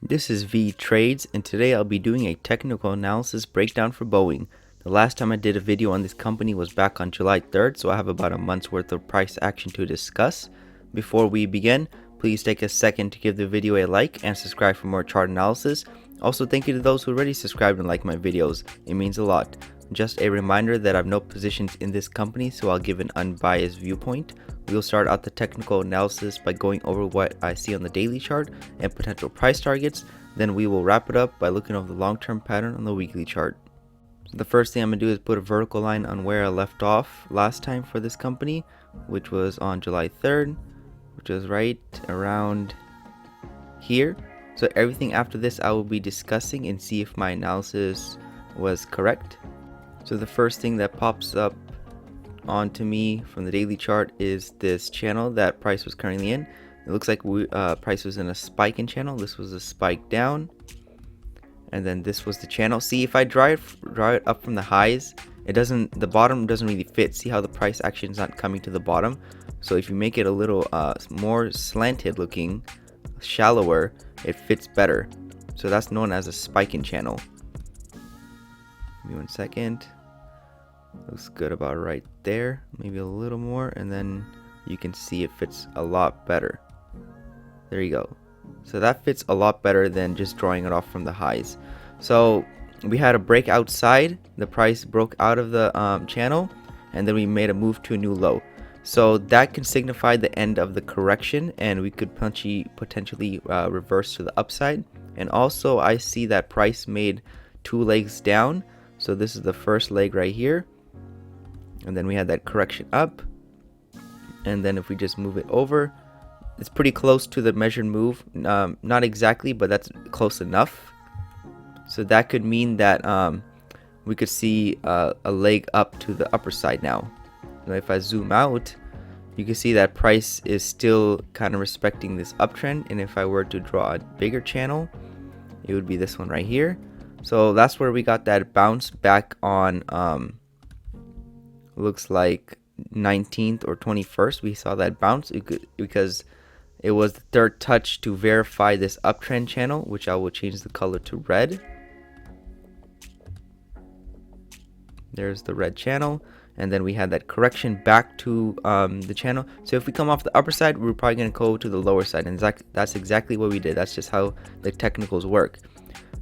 This is Vee Trades, and today I'll be doing a technical analysis breakdown for Boeing. The last time I did a video on this company was back on July 3rd, so I have about a month's worth of price action to discuss. Before we begin, please take a second to give the video a like and subscribe for more chart analysis. Also, thank you to those who already subscribed and like my videos. It means a lot. Just a reminder that I have no positions in this company, so I'll give an unbiased viewpoint. We'll start out the technical analysis by going over what I see on the daily chart and potential price targets. Then we will wrap it up by looking over the long-term pattern on the weekly chart. So the first thing I'm going to do is put a vertical line on where I left off last time for this company, which was on July 3rd, which is right around here. So everything after this I will be discussing and see if my analysis was correct. So the first thing that pops up onto me from the daily chart is this channel that price was currently in. It looks like price was in a spiking channel. This was a spike down, and then this was the channel. See, if I draw it up from the highs, the bottom doesn't really fit. See how the price action is not coming to the bottom? So if you make it a little more slanted looking, shallower, it fits better. So that's known as a spiking channel. Give me 1 second. Looks good about right there, maybe a little more, and then you can see it fits a lot better. There you go. So that fits a lot better than just drawing it off from the highs. So we had a break outside, the price broke out of the channel, and then we made a move to a new low. So that can signify the end of the correction, and we could potentially reverse to the upside. And also I see that price made 2 legs down. So this is the first leg right here, and then we had that correction up, and then if we just move it over, it's pretty close to the measured move, not exactly, but that's close enough. So that could mean that we could see a leg up to the upper side now. If I zoom out, you can see that price is still kind of respecting this uptrend, and if I were to draw a bigger channel, it would be this one right here. So that's where we got that bounce back on looks like 19th or 21st. We saw that bounce because it was the third touch to verify this uptrend channel, which I will change the color to red. There's the red channel, and then we had that correction back to the channel. So if we come off the upper side, we're probably going to go to the lower side, and that's exactly what we did. That's just how the technicals work.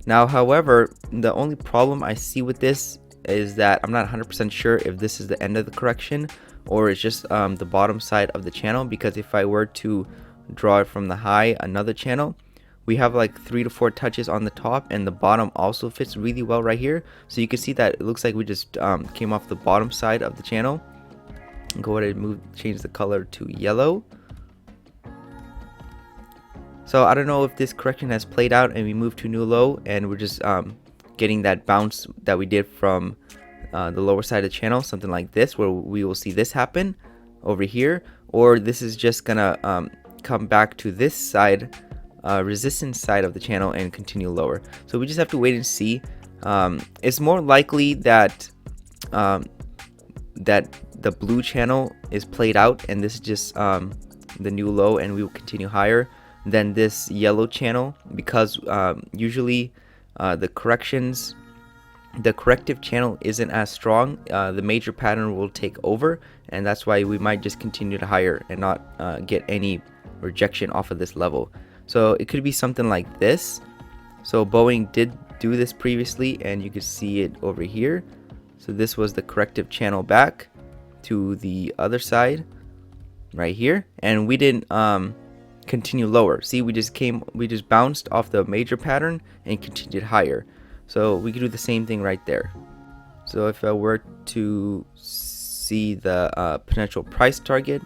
Now, however, the only problem I see with this is that I'm not 100% sure if this is the end of the correction or it's just the bottom side of the channel, because if I were to draw it from the high, another channel, we have like 3 to 4 touches on the top, and the bottom also fits really well right here. So you can see that it looks like we just came off the bottom side of the channel. Go ahead and change the color to yellow. So I don't know if this correction has played out and we moved to new low, and we're just getting that bounce that we did from the lower side of the channel, something like this, where we will see this happen over here, or this is just gonna come back to this side, resistance side of the channel, and continue lower. So we just have to wait and see. It's more likely that that the blue channel is played out and this is just the new low, and we will continue higher than this yellow channel, because usually the corrective channel isn't as strong. The major pattern will take over, and that's why we might just continue to higher and not get any rejection off of this level. So it could be something like this. So Boeing did do this previously, and you can see it over here. So this was the corrective channel back to the other side right here, and we didn't continue lower. See, we just bounced off the major pattern and continued higher. So we could do the same thing right there. So if I were to see the potential price target,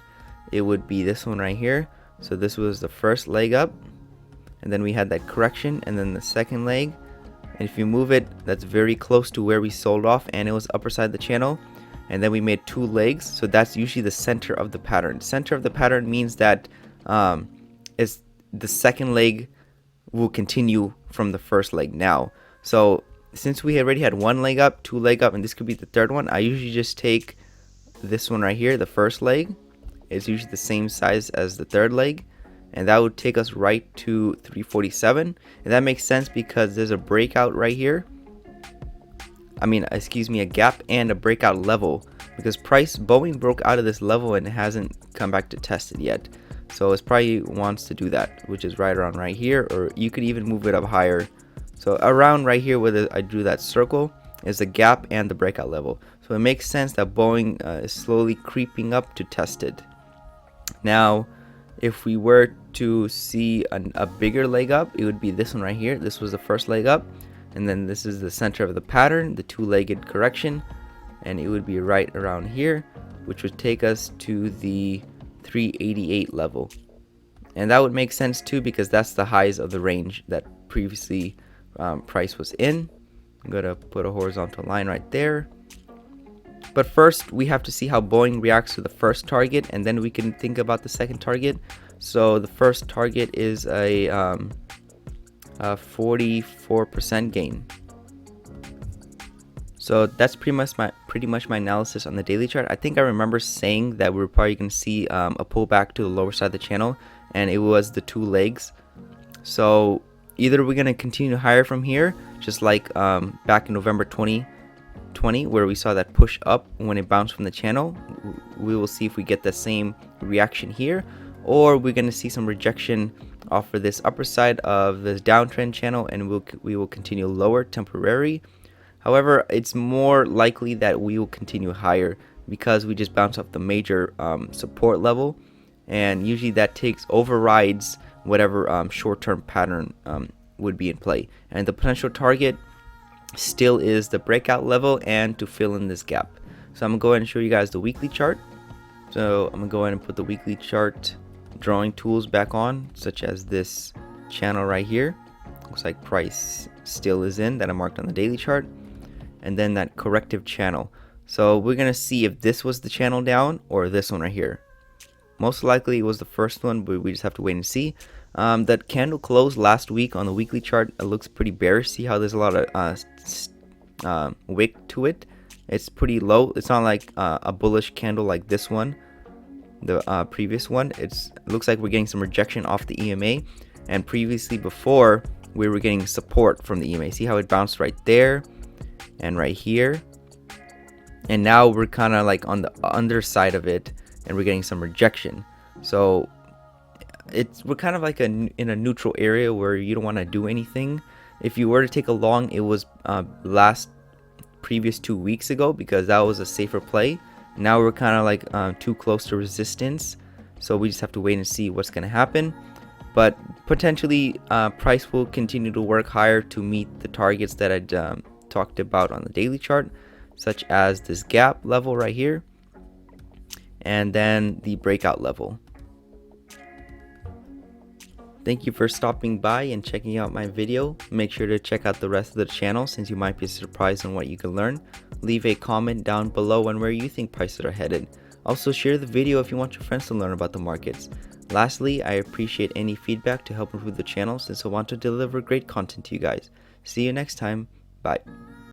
it would be this one right here. So this was the first leg up, and then we had that correction, and then the second leg, and if you move it, that's very close to where we sold off, and it was upper side of the channel. And then we made 2 legs, so that's usually the center of the pattern. Center of the pattern means that is the second leg will continue from the first leg now. So since we already had 1 leg up, 2 leg up, and this could be the third one, I usually just take this one right here, the first leg. It's usually the same size as the third leg, and that would take us right to 347. And that makes sense because there's a breakout right here. A gap and a breakout level, because Boeing broke out of this level and it hasn't come back to test it yet. So it probably wants to do that, which is right around right here, or you could even move it up higher. So around right here where I drew that circle is the gap and the breakout level. So it makes sense that Boeing is slowly creeping up to test it. Now, if we were to see a bigger leg up, it would be this one right here. This was the first leg up, and then this is the center of the pattern, the two-legged correction, and it would be right around here, which would take us to the 388 level. And that would make sense too, because that's the highs of the range that previously price was in. I'm gonna put a horizontal line right there. But first, we have to see how Boeing reacts to the first target, and then we can think about the second target. So the first target is a 44% gain. So that's pretty much my analysis on the daily chart. I think I remember saying that we're probably going to see a pullback to the lower side of the channel, and it was the two legs. So either we're going to continue higher from here, just like back in November 2020, where we saw that push up when it bounced from the channel. We will see if we get the same reaction here, or we're going to see some rejection off of this upper side of this downtrend channel, and we will continue lower temporary. However, it's more likely that we will continue higher because we just bounced off the major support level, and usually that overrides whatever short-term pattern would be in play. And the potential target still is the breakout level and to fill in this gap. So I'm gonna go ahead and show you guys the weekly chart. So I'm gonna go ahead and put the weekly chart drawing tools back on, such as this channel right here. Looks like price still is in, that I marked on the daily chart, and then that corrective channel. So we're gonna see if this was the channel down or this one right here. Most likely it was the first one, but we just have to wait and see. That candle closed last week on the weekly chart. It looks pretty bearish. See how there's a lot of wick to it. It's pretty low. It's not like a bullish candle like this one, the previous one. It looks like we're getting some rejection off the EMA, and previously before we were getting support from the EMA. See how it bounced right there and right here, and now we're kind of like on the underside of it, and we're getting some rejection. So we're kind of like in a neutral area where you don't want to do anything. If you were to take a long, it was previous 2 weeks ago, because that was a safer play. Now we're kind of like too close to resistance, so we just have to wait and see what's going to happen. But potentially price will continue to work higher to meet the targets that I'd talked about on the daily chart, such as this gap level right here, and then the breakout level. Thank you for stopping by and checking out my video. Make sure to check out the rest of the channel, since you might be surprised on what you can learn. Leave a comment down below on where you think prices are headed. Also, share the video if you want your friends to learn about the markets. Lastly, I appreciate any feedback to help improve the channel, since I want to deliver great content to you guys. See you next time. Bye.